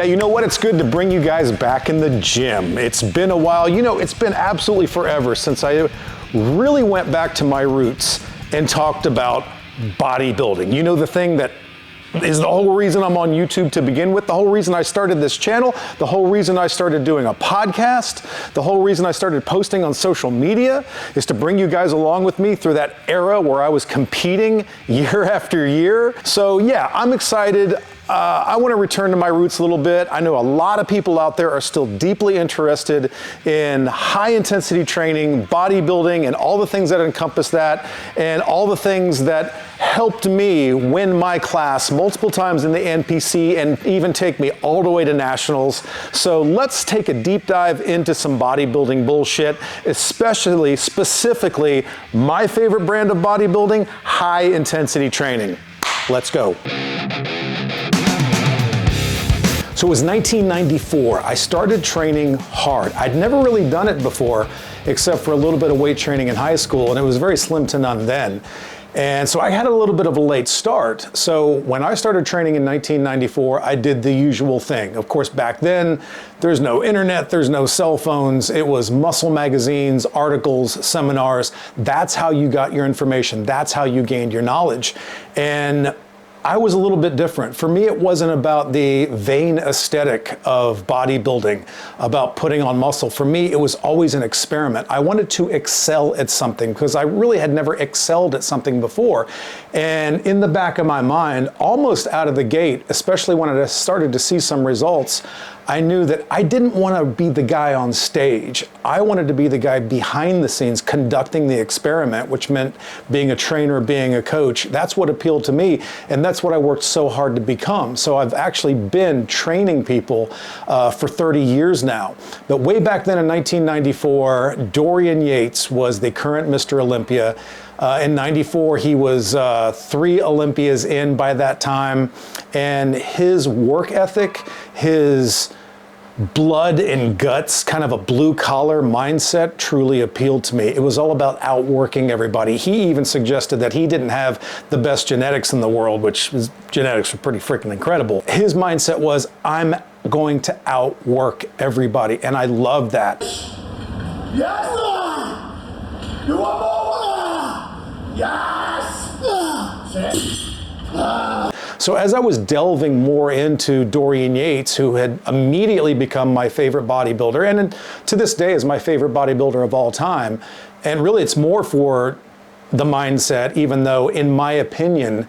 Yeah, you know what? It's good to bring you guys back in the gym. It's been a while. You know, it's been absolutely forever since I really went back to my roots and talked about bodybuilding. You know, the thing that is the whole reason I'm on YouTube to begin with, the whole reason I started this channel, the whole reason I started doing a podcast, the whole reason I started posting on social media is to bring you guys along with me through that era where I was competing year after year. So yeah, I'm excited. I want to return to my roots a little bit. I know a lot of people out there are still deeply interested in high intensity training, bodybuilding, and all the things that encompass that, and all the things that helped me win my class multiple times in the NPC and even take me all the way to nationals. So let's take a deep dive into some bodybuilding bullshit, specifically my favorite brand of bodybuilding, high intensity training. Let's go. So it was 1994. I started training hard. I'd never really done it before, except for a little bit of weight training in high school, and it was very slim to none then. And so I had a little bit of a late start. So when I started training in 1994, I did the usual thing. Of course, back then, there's no internet, there's no cell phones. It was muscle magazines, articles, seminars. That's how you got your information. That's how you gained your knowledge. And I was a little bit different. For me, it wasn't about the vain aesthetic of bodybuilding, about putting on muscle. For me, it was always an experiment. I wanted to excel at something because I really had never excelled at something before. And in the back of my mind, almost out of the gate, especially when I started to see some results, I knew that I didn't want to be the guy on stage. I wanted to be the guy behind the scenes conducting the experiment, which meant being a trainer, being a coach. That's what appealed to me, and that's what I worked so hard to become. So I've actually been training people for 30 years now. But way back then in 1994, Dorian Yates was the current Mr. Olympia. In 94, he was 3 Olympias in by that time, and his work ethic, his blood and guts, kind of a blue collar mindset truly appealed to me. It was all about outworking everybody. He even suggested that he didn't have the best genetics in the world, which his genetics were pretty freaking incredible. His mindset was, I'm going to outwork everybody, and I love that. Yes, Lord! You want more? Yes! So as I was delving more into Dorian Yates, who had immediately become my favorite bodybuilder, and to this day is my favorite bodybuilder of all time, and really it's more for the mindset, even though in my opinion,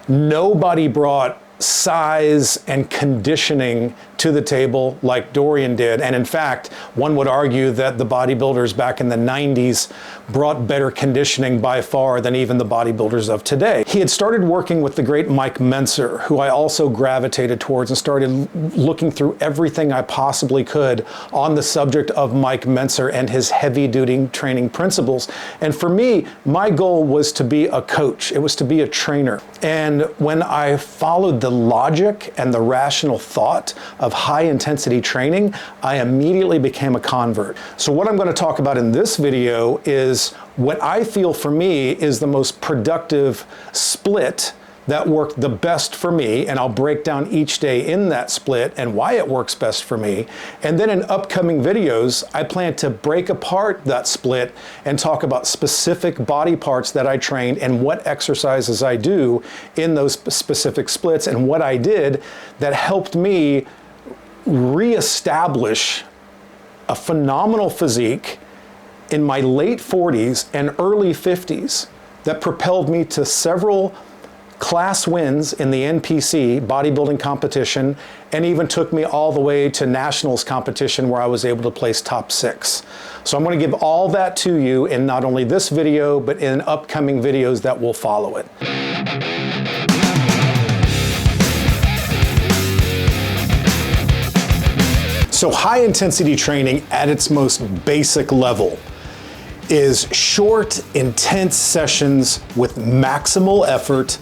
nobody brought size and conditioning to the table like Dorian did. And in fact, one would argue that the bodybuilders back in the 90s brought better conditioning by far than even the bodybuilders of today. He had started working with the great Mike Mentzer, who I also gravitated towards, and started looking through everything I possibly could on the subject of Mike Mentzer and his heavy-duty training principles. And for me, my goal was to be a coach. It was to be a trainer. And when I followed the logic and the rational thought of high intensity training, I immediately became a convert. So what I'm going to talk about in this video is what I feel for me is the most productive split that worked the best for me, and I'll break down each day in that split and why it works best for me. And then in upcoming videos, I plan to break apart that split and talk about specific body parts that I trained and what exercises I do in those specific splits and what I did that helped me reestablish a phenomenal physique in my late 40s and early 50s that propelled me to several class wins in the NPC bodybuilding competition, and even took me all the way to nationals competition where I was able to place top 6. So I'm going to give all that to you in not only this video, but in upcoming videos that will follow it. So high intensity training at its most basic level is short, intense sessions with maximal effort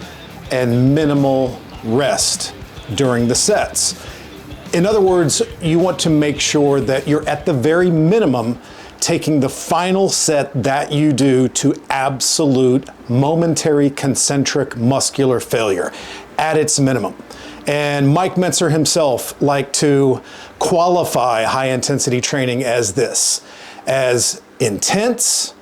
and minimal rest during the sets. In other words, you want to make sure that you're at the very minimum taking the final set that you do to absolute momentary concentric muscular failure at its minimum. And Mike Mentzer himself liked to qualify high intensity training as this, as intense,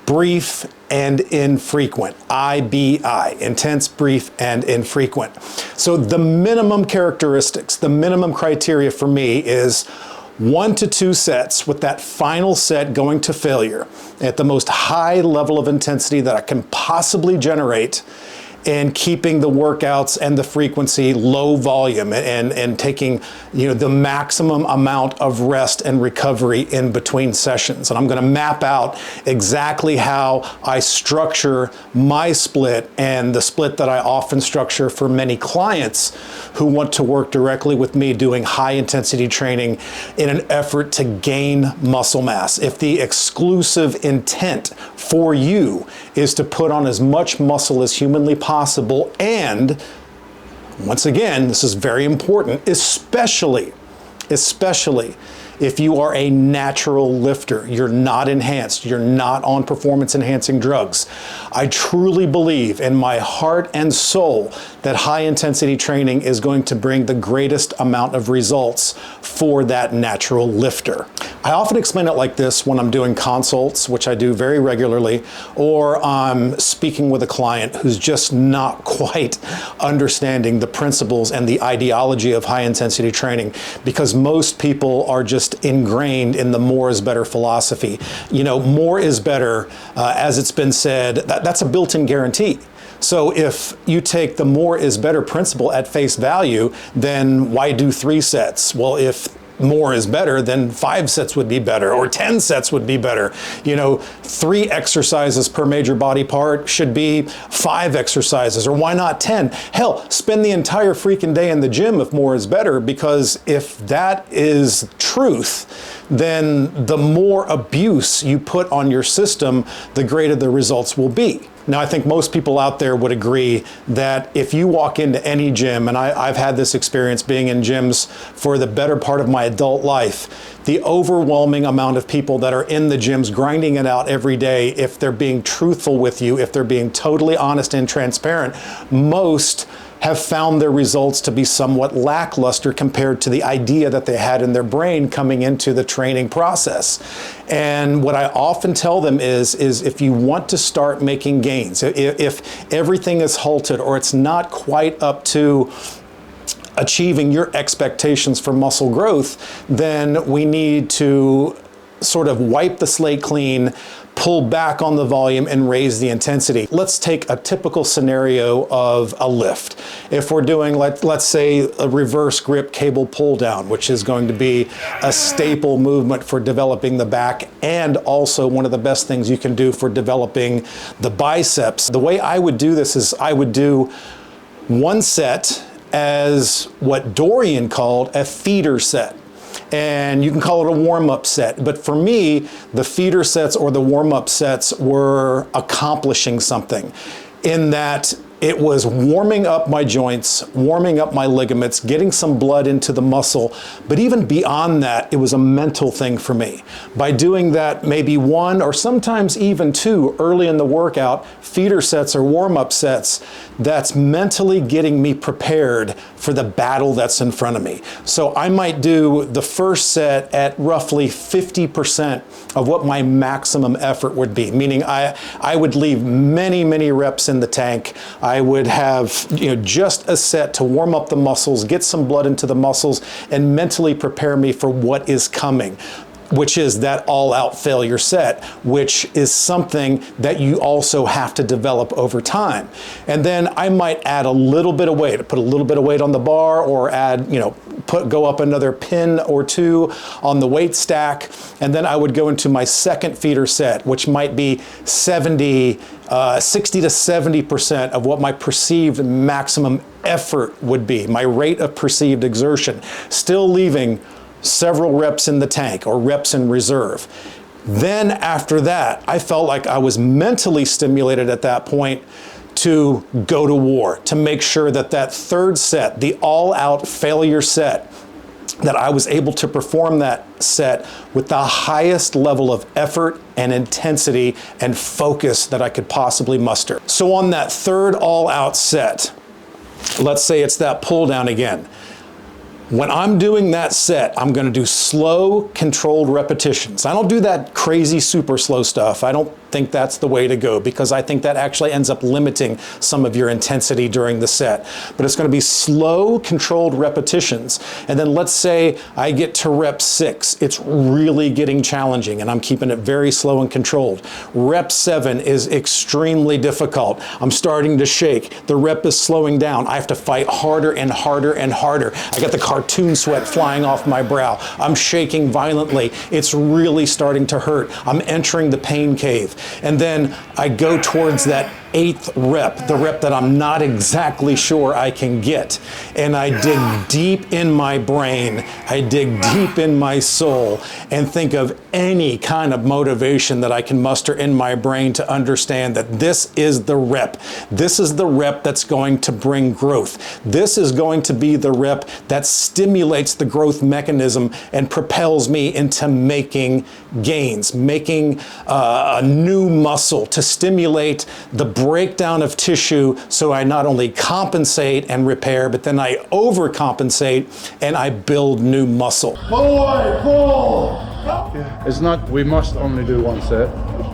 brief, and infrequent. IBI, intense, brief, and infrequent. So the minimum characteristics, the minimum criteria for me is 1 to 2 sets, with that final set going to failure at the most high level of intensity that I can possibly generate, and keeping the workouts and the frequency low volume, and taking, the maximum amount of rest and recovery in between sessions. And I'm going to map out exactly how I structure my split, and the split that I often structure for many clients who want to work directly with me doing high intensity training in an effort to gain muscle mass. If the exclusive intent for you is to put on as much muscle as humanly possible, and once again, this is very important, especially if you are a natural lifter, you're not enhanced, you're not on performance enhancing drugs. I truly believe in my heart and soul that high intensity training is going to bring the greatest amount of results for that natural lifter. I often explain it like this when I'm doing consults, which I do very regularly, or I'm speaking with a client who's just not quite understanding the principles and the ideology of high intensity training, because most people are just ingrained in the more is better philosophy. More is better, as it's been said, that's a built-in guarantee. So if you take the more is better principle at face value, then why do 3 sets? Well, if more is better, then 5 sets would be better, or 10 sets would be better. 3 exercises per major body part should be 5 exercises, or why not 10? Hell, spend the entire freaking day in the gym if more is better, because if that is truth, then the more abuse you put on your system, the greater the results will be. Now, I think most people out there would agree that if you walk into any gym, and I've had this experience being in gyms for the better part of my adult life, the overwhelming amount of people that are in the gyms grinding it out every day, if they're being truthful with you, if they're being totally honest and transparent, most have found their results to be somewhat lackluster compared to the idea that they had in their brain coming into the training process. And what I often tell them is if you want to start making gains, if everything is halted or it's not quite up to achieving your expectations for muscle growth, then we need to sort of wipe the slate clean, pull back on the volume, and raise the intensity. Let's take a typical scenario of a lift. If we're doing, let's say, a reverse grip cable pull down, which is going to be a staple movement for developing the back, and also one of the best things you can do for developing the biceps. The way I would do this is I would do 1 set as what Dorian called a feeder set. And you can call it a warm-up set. But for me, the feeder sets or the warm-up sets were accomplishing something, in that it was warming up my joints, warming up my ligaments, getting some blood into the muscle. But even beyond that, it was a mental thing for me. By doing that, maybe 1 or sometimes even 2 early in the workout, feeder sets or warm-up sets, that's mentally getting me prepared for the battle that's in front of me. So I might do the first set at roughly 50% of what my maximum effort would be, meaning I would leave many, many reps in the tank. I would have just a set to warm up the muscles, get some blood into the muscles, and mentally prepare me for what is coming, which is that all-out failure set, which is something that you also have to develop over time. And then I might add a little bit of weight, put a little bit of weight on the bar, or add, go up another pin or 2 on the weight stack. And then I would go into my second feeder set, which might be 60 to 70% of what my perceived maximum effort would be, my rate of perceived exertion, still leaving several reps in the tank or reps in reserve. Then after that, I felt like I was mentally stimulated at that point to go to war, to make sure that that third set, the all-out failure set, that I was able to perform that set with the highest level of effort and intensity and focus that I could possibly muster. So on that third all-out set, let's say it's that pull down again. When I'm doing that set, I'm going to do slow, controlled repetitions. I don't do that crazy, super slow stuff. I don't think that's the way to go, because I think that actually ends up limiting some of your intensity during the set. But it's going to be slow, controlled repetitions. And then let's say I get to rep 6. It's really getting challenging, and I'm keeping it very slow and controlled. Rep 7 is extremely difficult. I'm starting to shake. The rep is slowing down. I have to fight harder and harder and harder. I got the cartoon sweat flying off my brow. I'm shaking violently. It's really starting to hurt. I'm entering the pain cave. And then I go towards that 8th rep, the rep that I'm not exactly sure I can get. And I dig deep in my brain, I dig deep in my soul, and think of any kind of motivation that I can muster in my brain to understand that this is the rep. This is the rep that's going to bring growth. This is going to be the rep that stimulates the growth mechanism and propels me into making gains, making a new muscle to stimulate the breakdown of tissue, so I not only compensate and repair, but then I overcompensate and I build new muscle. It's not, we must only do one set.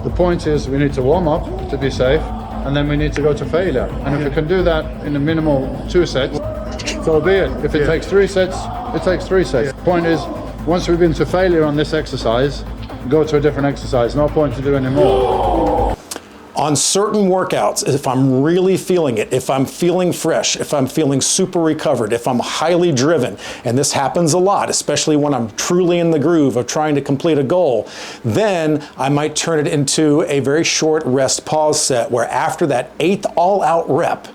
The point is we need to warm up to be safe, and then we need to go to failure. And if we can do that in a minimal 2 sets, so be it. If it takes 3 sets, it takes 3 sets. The point is, once we've been to failure on this exercise, go to a different exercise. No point to do any more. On certain workouts, if I'm really feeling it, if I'm feeling fresh, if I'm feeling super recovered, if I'm highly driven, and this happens a lot, especially when I'm truly in the groove of trying to complete a goal, then I might turn it into a very short rest pause set where after that 8th all-out rep,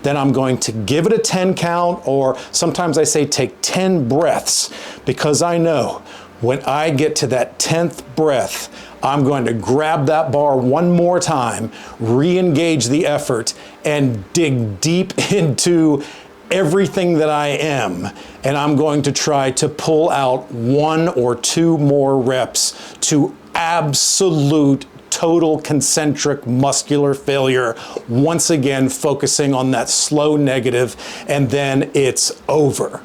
then I'm going to give it a 10 count, or sometimes I say take 10 breaths, because I know when I get to that 10th breath, I'm going to grab that bar one more time, re-engage the effort, and dig deep into everything that I am. And I'm going to try to pull out 1 or 2 more reps to absolute total concentric muscular failure, once again focusing on that slow negative, and then it's over.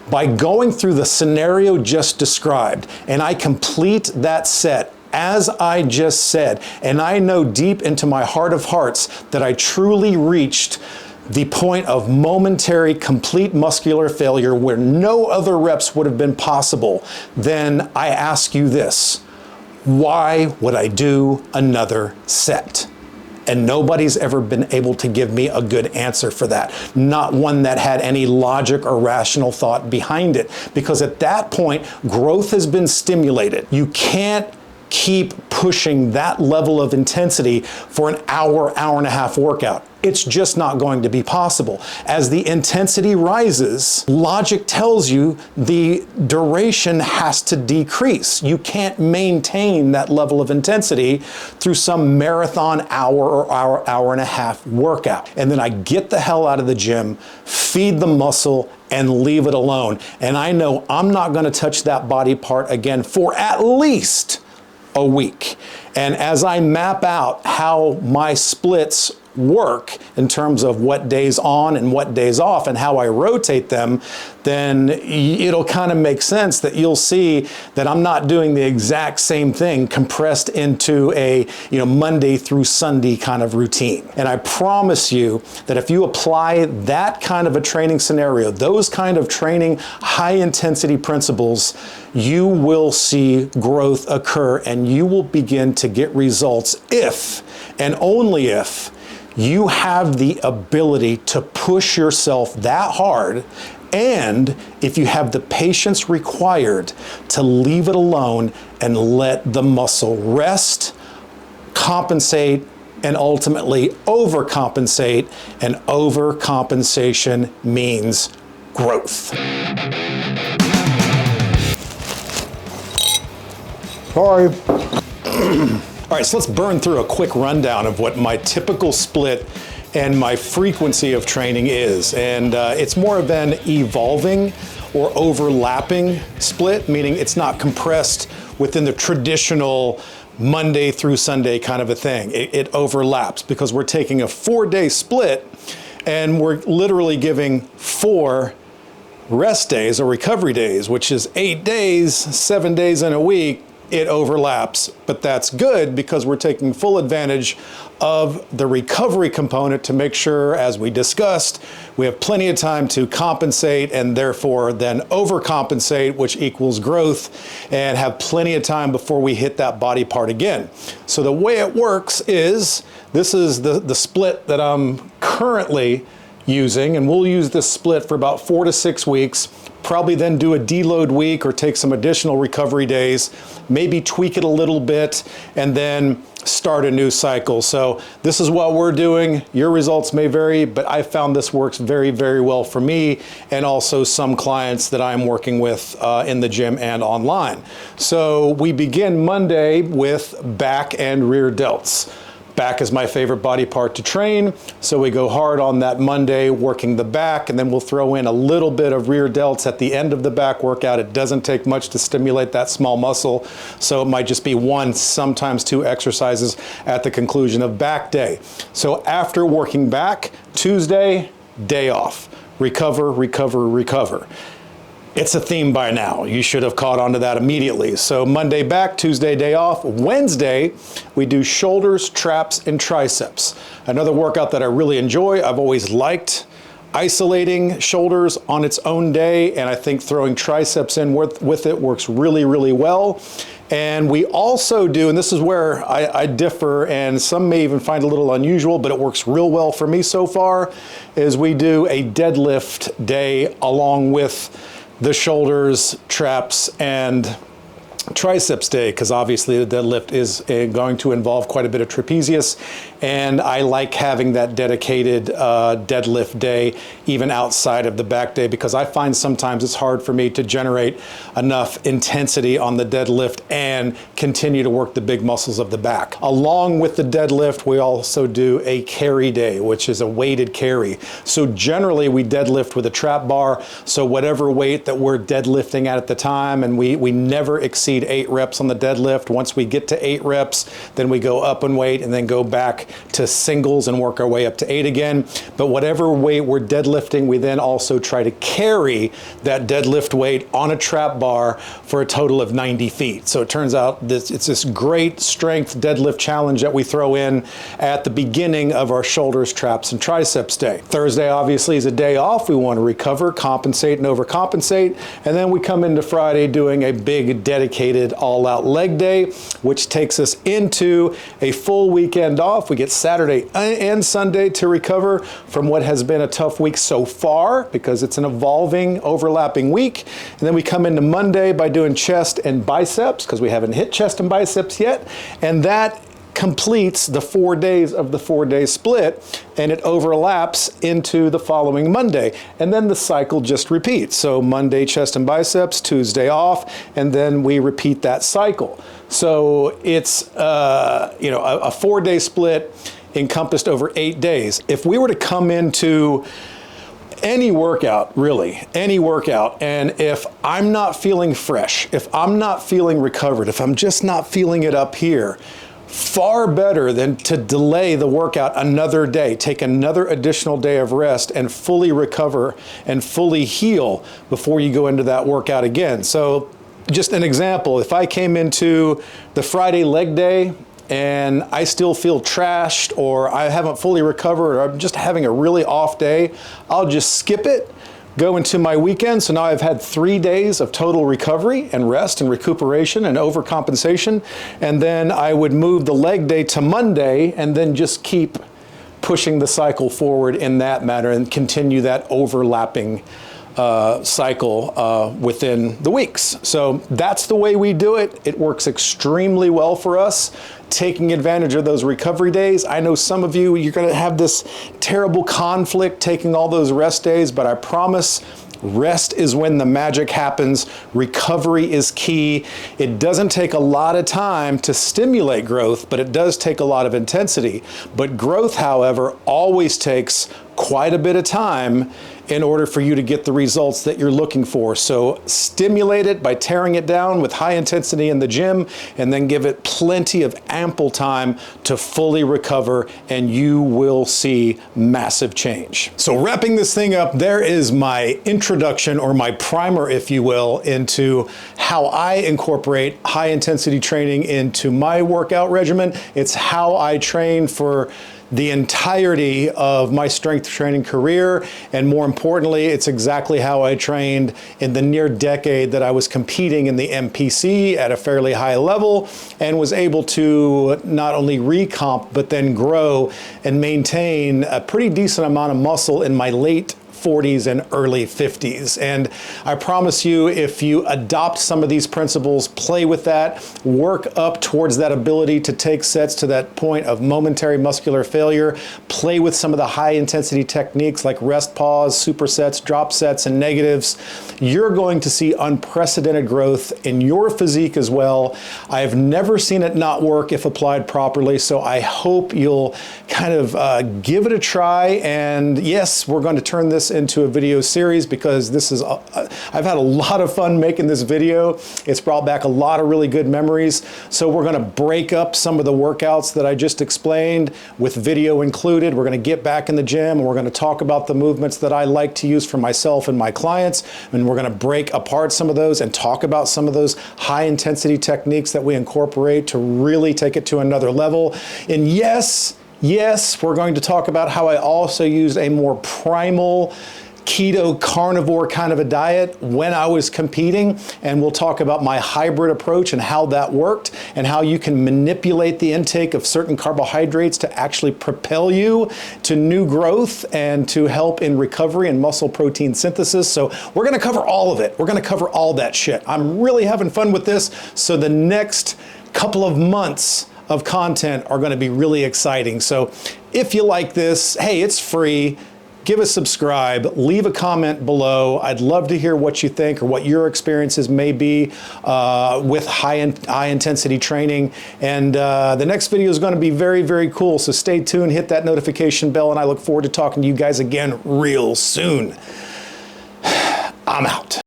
By going through the scenario just described, and I complete that set as I just said, and I know deep into my heart of hearts that I truly reached the point of momentary complete muscular failure where no other reps would have been possible, then I ask you this: why would I do another set? And nobody's ever been able to give me a good answer for that. Not one that had any logic or rational thought behind it. Because at that point, growth has been stimulated. You can't keep pushing that level of intensity for an hour, hour and a half workout. It's just not going to be possible. As the intensity rises, logic tells you the duration has to decrease. You can't maintain that level of intensity through some marathon hour or hour and a half workout. And then I get the hell out of the gym, feed the muscle, and leave it alone. And I know I'm not going to touch that body part again for at least a week. And as I map out how my splits work in terms of what days on and what days off and how I rotate them, then it'll kind of make sense that you'll see that I'm not doing the exact same thing compressed into a Monday through Sunday kind of routine. And I promise you that if you apply that kind of a training scenario, those kind of training high intensity principles, you will see growth occur and you will begin to get results if and only if you have the ability to push yourself that hard, and if you have the patience required to leave it alone and let the muscle rest, compensate, and ultimately overcompensate. And overcompensation means growth. Sorry. All right, so let's burn through a quick rundown of what my typical split and my frequency of training is. And it's more of an evolving or overlapping split, meaning it's not compressed within the traditional Monday through Sunday kind of a thing. It overlaps because we're taking a 4-day split and we're literally giving 4 rest days or recovery days, which is 8 days, 7 days in a week. It overlaps, but that's good because we're taking full advantage of the recovery component to make sure, as we discussed, we have plenty of time to compensate and therefore then overcompensate, which equals growth, and have plenty of time before we hit that body part again. So the way it works is, this is the split that I'm currently using, and we'll use this split for about 4 to 6 weeks, probably then do a deload week or take some additional recovery days, maybe tweak it a little bit, and then start a new cycle. So this is what we're doing. Your results may vary, but I found this works very, very well for me and also some clients that I'm working with in the gym and online. So we begin Monday with back and rear delts. Back is my favorite body part to train, so we go hard on that Monday working the back, and then we'll throw in a little bit of rear delts at the end of the back workout. It doesn't take much to stimulate that small muscle, so it might just be 1, sometimes 2 exercises at the conclusion of back day. So after working back, Tuesday, day off. Recover, recover, recover. It's a theme by now. You should have caught on to that immediately. So Monday back, Tuesday day off. Wednesday, we do shoulders, traps, and triceps. Another workout that I really enjoy. I've always liked isolating shoulders on its own day, and I think throwing triceps in with it works really, really well. And we also do, and this is where I differ, and some may even find it a little unusual, but it works real well for me so far, is we do a deadlift day along with the shoulders, traps, and triceps day, because obviously the deadlift is going to involve quite a bit of trapezius, and I like having that dedicated deadlift day even outside of the back day, because I find sometimes it's hard for me to generate enough intensity on the deadlift and continue to work the big muscles of the back. Along with the deadlift, we also do a carry day, which is a weighted carry. So generally we deadlift with a trap bar, so whatever weight that we're deadlifting at the time, and we never exceed 8 reps on the deadlift. Once we get to 8 reps, then we go up in weight and then go back to singles and work our way up to 8 again. But whatever weight we're deadlifting, we then also try to carry that deadlift weight on a trap bar for a total of 90 feet. So it turns out it's this great strength deadlift challenge that we throw in at the beginning of our shoulders, traps, and triceps day. Thursday obviously is a day off. We want to recover, compensate, and overcompensate. And then we come into Friday doing a big dedicated all-out leg day, which takes us into a full weekend off. We get Saturday and Sunday to recover from what has been a tough week so far, because it's an evolving, overlapping week. And then we come into Monday by doing chest and biceps, because we haven't hit chest and biceps yet. And that completes the 4 days of the 4-day split, and it overlaps into the following Monday. And then the cycle just repeats. So Monday, chest and biceps, Tuesday off, and then we repeat that cycle. So it's a 4-day split encompassed over 8 days. If we were to come into any workout, really, any workout, and if I'm not feeling fresh, if I'm not feeling recovered, if I'm just not feeling it up here, far better than to delay the workout another day, take another additional day of rest and fully recover and fully heal before you go into that workout again. So just an example, if I came into the Friday leg day and I still feel trashed, or I haven't fully recovered, or I'm just having a really off day, I'll just skip it, go into my weekend. So now I've had 3 days of total recovery and rest and recuperation and overcompensation. And then I would move the leg day to Monday and then just keep pushing the cycle forward in that manner and continue that overlapping cycle within the weeks. So that's the way we do it. It works extremely well for us, taking advantage of those recovery days. I know some of you, you're going to have this terrible conflict taking all those rest days, but I promise rest is when the magic happens. Recovery is key. It doesn't take a lot of time to stimulate growth, but it does take a lot of intensity. But growth, however, always takes quite a bit of time in order for you to get the results that you're looking for. So stimulate it by tearing it down with high intensity in the gym, and then give it plenty of ample time to fully recover, and you will see massive change. So wrapping this thing up, there is my introduction, or my primer, if you will, into how I incorporate high intensity training into my workout regimen. It's how I train for the entirety of my strength training career, and more importantly, it's exactly how I trained in the near decade that I was competing in the MPC at a fairly high level, and was able to not only recomp but then grow and maintain a pretty decent amount of muscle in my late 40s and early 50s. And I promise you, if you adopt some of these principles, play with that, work up towards that ability to take sets to that point of momentary muscular failure, play with some of the high intensity techniques like rest pause, supersets, drop sets, and negatives, you're going to see unprecedented growth in your physique as well. I've never seen it not work if applied properly, so I hope you'll kind of give it a try. And yes, we're going to turn this into a video series, because this is I've had a lot of fun making this video. It's brought back a lot of really good memories. So we're going to break up some of the workouts that I just explained with video included. We're going to get back in the gym, and we're going to talk about the movements that I like to use for myself and my clients, and we're going to break apart some of those and talk about some of those high intensity techniques that we incorporate to really take it to another level. And yes, we're going to talk about how I also used a more primal, keto, carnivore kind of a diet when I was competing, and we'll talk about my hybrid approach and how that worked, and how you can manipulate the intake of certain carbohydrates to actually propel you to new growth and to help in recovery and muscle protein synthesis. So we're going to cover all of it. We're going to cover all that shit. I'm really having fun with this. So the next couple of months of content are going to be really exciting. So if you like this, hey, it's free. Give a subscribe, leave a comment below. I'd love to hear what you think, or what your experiences may be with high intensity training. And the next video is going to be very, very cool. So stay tuned, hit that notification bell, and I look forward to talking to you guys again real soon. I'm out.